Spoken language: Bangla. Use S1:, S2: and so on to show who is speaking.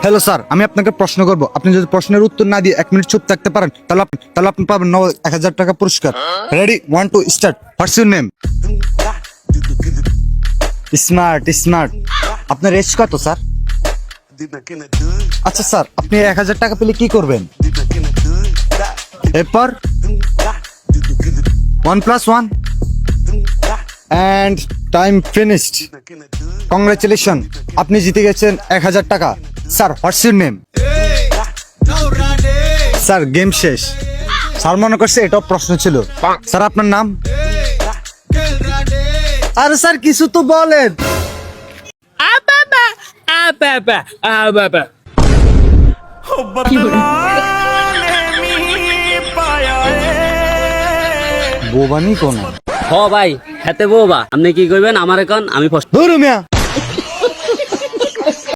S1: হ্যালো স্যার, আমি আপনাকে প্রশ্ন করব। আপনি যদি প্রশ্নের উত্তর না দিয়ে 1 মিনিট চুপ থাকতে পারেন তাহলে আপনি পাবেন 1000 টাকা পুরস্কার। Ready, 1 2 start. What's your name? Smart smart. আপনার এজ কত স্যার? আচ্ছা স্যার, আপনি 1000 টাকা পেলে কি করবেন? এরপর 1 + 1 and time finished. কংগ্রাচুলেশন, আপনি জিতে গেছেন 1000 টাকা। Sir, what's your name? Sir, game শেষ। স্যার মনে করছে এটাও প্রশ্ন ছিল। স্যার, আপনার নাম? আরে স্যার, কিছু তো বলেন। বোবানি কোন?
S2: হ ভাই, হেতে বউবা আপনি কি করবেন আমার এখন আমি
S1: ধরু মিয়া,